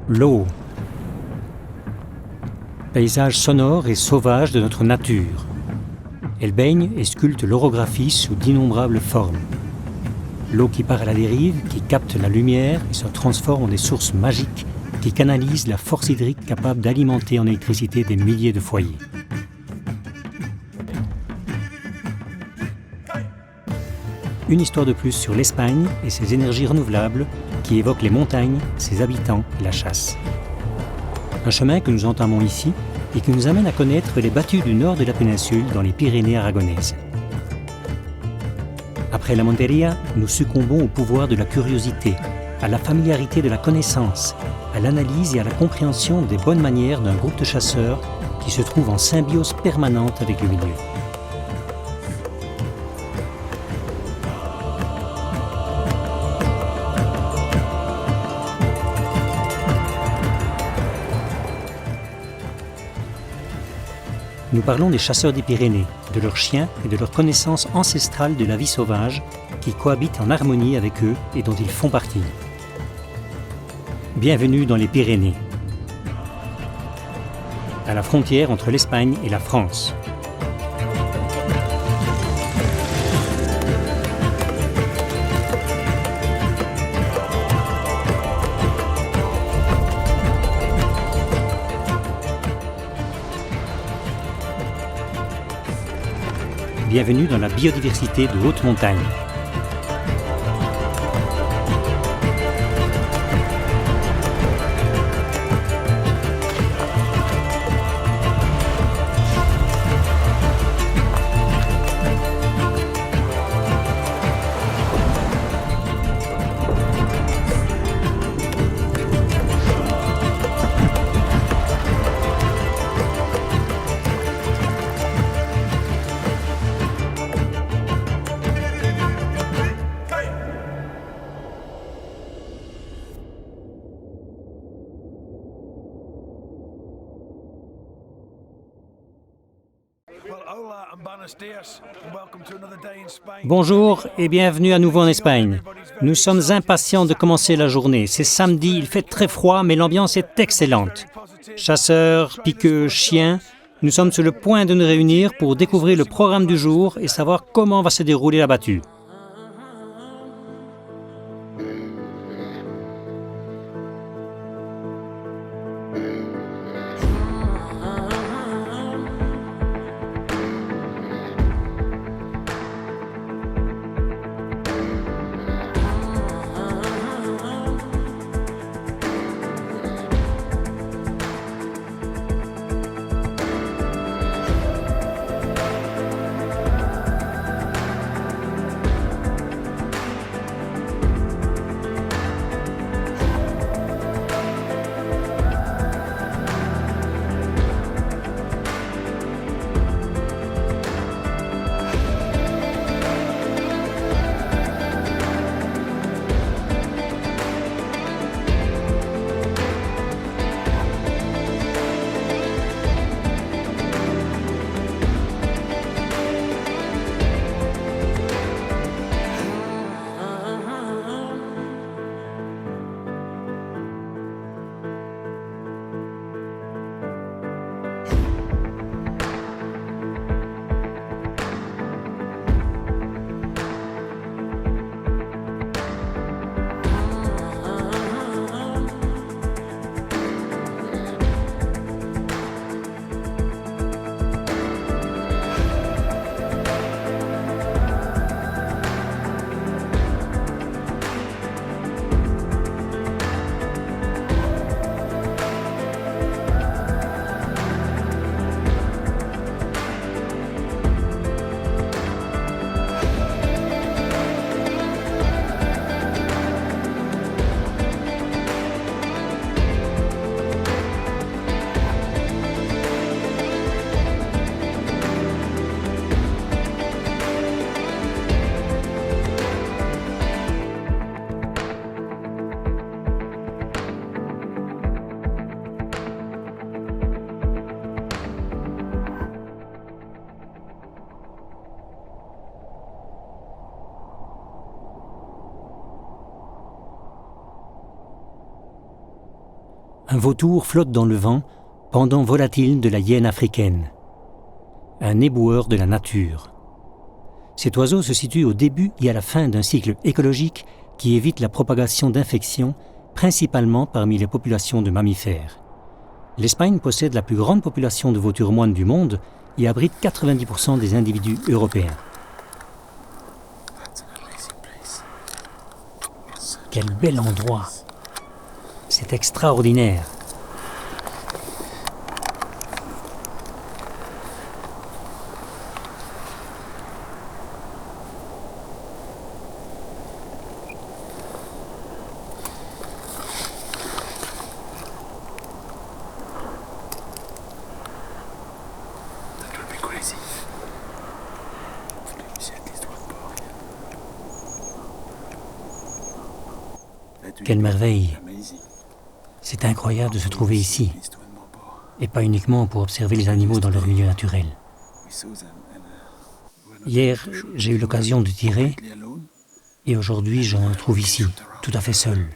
L'eau. Paysage sonore et sauvage de notre nature. Elle baigne et sculpte l'orographie sous d'innombrables formes. L'eau qui part à la dérive, qui capte la lumière et se transforme en des sources magiques qui canalisent la force hydrique capable d'alimenter en électricité des milliers de foyers. Une histoire de plus sur l'Espagne et ses énergies renouvelables qui évoquent les montagnes, ses habitants et la chasse. Un chemin que nous entamons ici et qui nous amène à connaître les battues du nord de la péninsule dans les Pyrénées aragonaises. Après la Monteria, nous succombons au pouvoir de la curiosité, à la familiarité de la connaissance, à l'analyse et à la compréhension des bonnes manières d'un groupe de chasseurs qui se trouve en symbiose permanente avec le milieu. Nous parlons des chasseurs des Pyrénées, de leurs chiens et de leur connaissance ancestrale de la vie sauvage qui cohabitent en harmonie avec eux et dont ils font partie. Bienvenue dans les Pyrénées, à la frontière entre l'Espagne et la France. Bienvenue dans la biodiversité de haute montagne. Bonjour et bienvenue à nouveau en Espagne. Nous sommes impatients de commencer la journée. C'est samedi, il fait très froid, mais l'ambiance est excellente. Chasseurs, piqueux, chiens, nous sommes sur le point de nous réunir pour découvrir le programme du jour et savoir comment va se dérouler la battue. Un vautour flotte dans le vent, pendant volatile de la hyène africaine. Un éboueur de la nature. Cet oiseau se situe au début et à la fin d'un cycle écologique qui évite la propagation d'infections, principalement parmi les populations de mammifères. L'Espagne possède la plus grande population de vautours moines du monde et abrite 90% des individus européens. Quel bel endroit! C'est extraordinaire! Quelle merveille! C'est incroyable de se trouver ici, et pas uniquement pour observer les animaux dans leur milieu naturel. Hier, j'ai eu l'occasion de tirer, et aujourd'hui, je me trouve ici, tout à fait seul.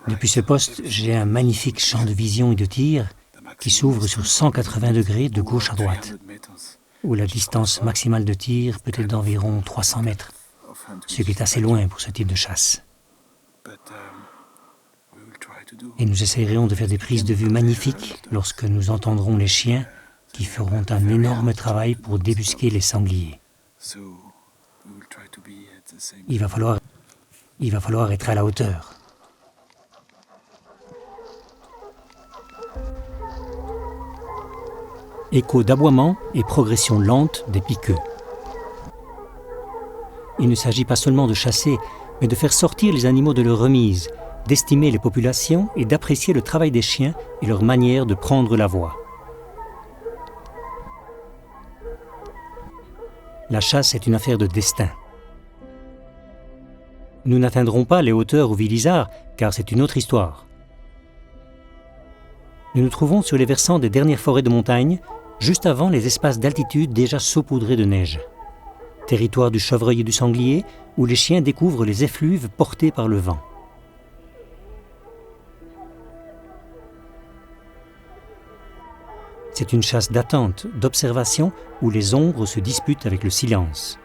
Depuis ce poste, j'ai un magnifique champ de vision et de tir qui s'ouvre sur 180 degrés de gauche à droite, où la distance maximale de tir peut être d'environ 300 mètres, ce qui est assez loin pour ce type de chasse. Et nous essayerons de faire des prises de vue magnifiques lorsque nous entendrons les chiens qui feront un énorme travail pour débusquer les sangliers. Il va falloir être à la hauteur. Écho d'aboiement et progression lente des piqueux. Il ne s'agit pas seulement de chasser, mais de faire sortir les animaux de leur remise, d'estimer les populations et d'apprécier le travail des chiens et leur manière de prendre la voie. La chasse est une affaire de destin. Nous n'atteindrons pas les hauteurs ou Villisard, car c'est une autre histoire. Nous nous trouvons sur les versants des dernières forêts de montagne, juste avant les espaces d'altitude déjà saupoudrés de neige. Territoire du chevreuil et du sanglier, où les chiens découvrent les effluves portés par le vent. C'est une chasse d'attente, d'observation, où les ombres se disputent avec le silence.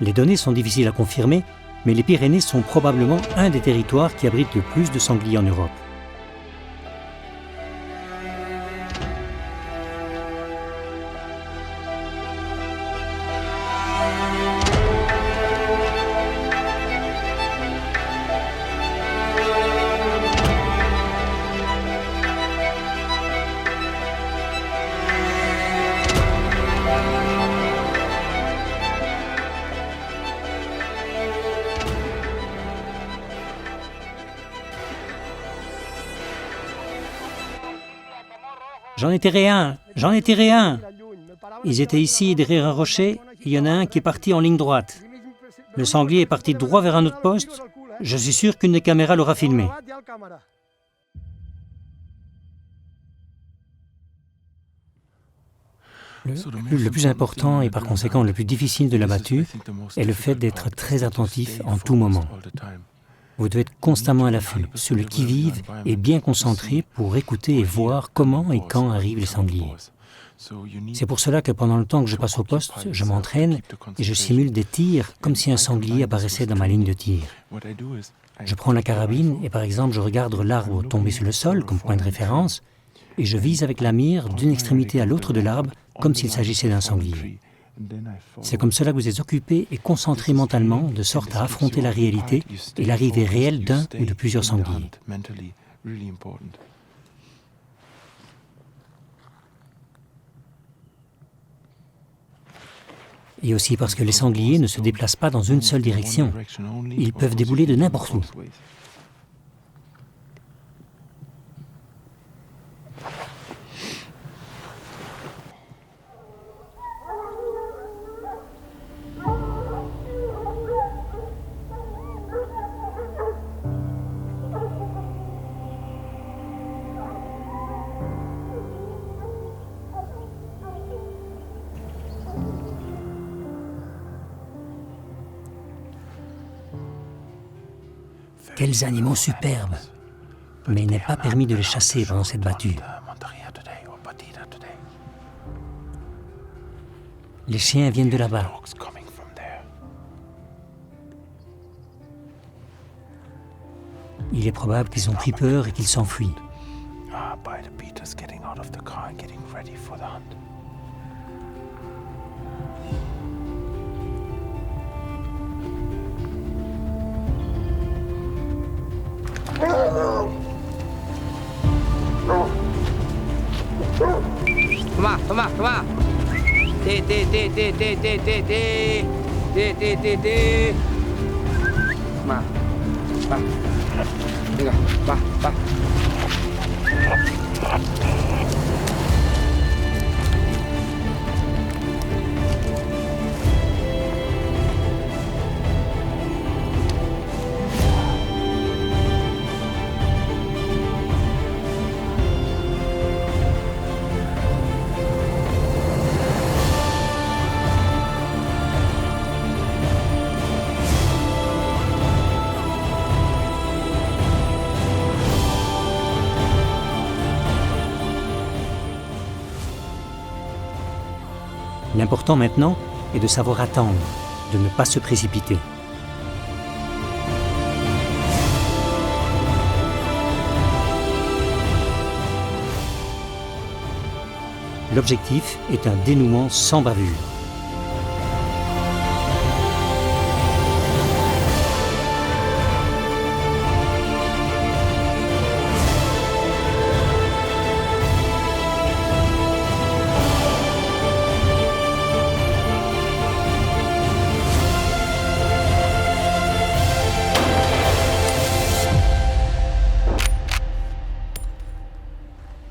Les données sont difficiles à confirmer, mais les Pyrénées sont probablement un des territoires qui abrite le plus de sangliers en Europe. J'en ai tiré un. Ils étaient ici derrière un rocher, il y en a un qui est parti en ligne droite. Le sanglier est parti droit vers un autre poste, je suis sûr qu'une des caméras l'aura filmé. Le plus important et par conséquent le plus difficile de la battue est le fait d'être très attentif en tout moment. Vous devez être constamment à l'affût, sur le qui-vive et bien concentré pour écouter et voir comment et quand arrivent les sangliers. C'est pour cela que pendant le temps que je passe au poste, je m'entraîne et je simule des tirs comme si un sanglier apparaissait dans ma ligne de tir. Je prends la carabine et par exemple je regarde l'arbre tomber sur le sol comme point de référence et je vise avec la mire d'une extrémité à l'autre de l'arbre comme s'il s'agissait d'un sanglier. C'est comme cela que vous êtes occupé et concentré mentalement de sorte à affronter la réalité et l'arrivée réelle d'un ou de plusieurs sangliers. Et aussi parce que les sangliers ne se déplacent pas dans une seule direction. Ils peuvent débouler de n'importe où. Quels animaux superbes! Mais il n'est pas permis de les chasser pendant cette battue. Les chiens viennent de là-bas. Il est probable qu'ils ont pris peur et qu'ils s'enfuient. Toma. Va. Venga, va. L'important maintenant est de savoir attendre, de ne pas se précipiter. L'objectif est un dénouement sans bavure.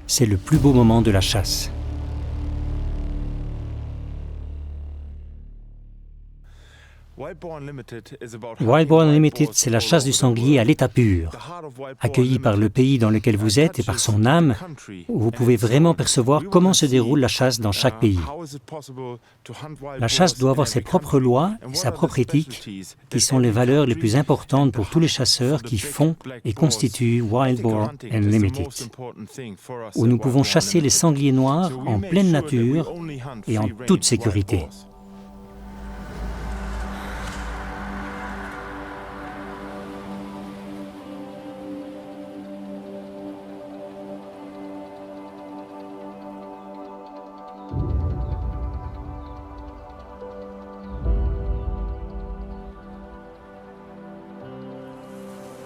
C'est le plus beau moment de la chasse. Wildboar Unlimited, c'est la chasse du sanglier à l'état pur. Accueilli par le pays dans lequel vous êtes et par son âme, vous pouvez vraiment percevoir comment se déroule la chasse dans chaque pays. La chasse doit avoir ses propres lois et sa propre éthique, qui sont les valeurs les plus importantes pour tous les chasseurs qui font et constituent Wildboar Unlimited, où nous pouvons chasser les sangliers noirs en pleine nature et en toute sécurité.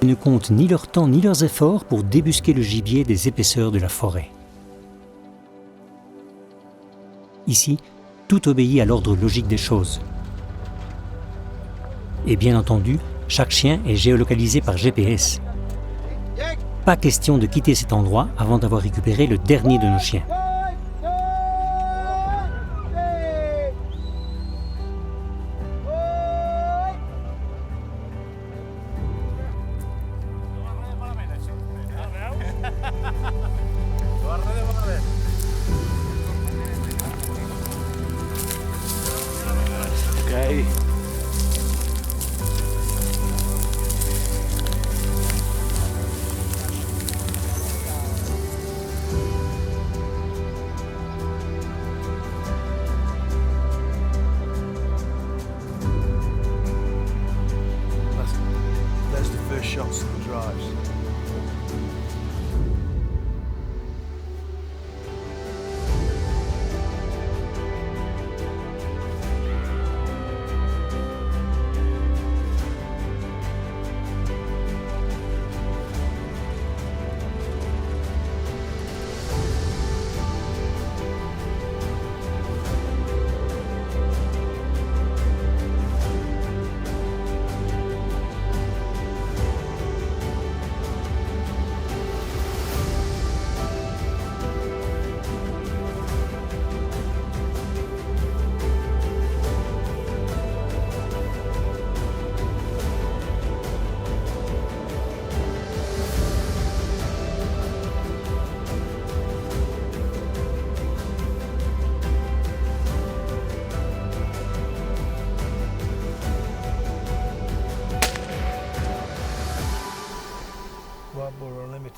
Ils ne comptent ni leur temps ni leurs efforts pour débusquer le gibier des épaisseurs de la forêt. Ici, tout obéit à l'ordre logique des choses. Et bien entendu, chaque chien est géolocalisé par GPS. Pas question de quitter cet endroit avant d'avoir récupéré le dernier de nos chiens. Okay. That's the first shots of the drives.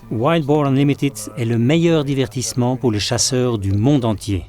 Wild Boar Unlimited est le meilleur divertissement pour les chasseurs du monde entier.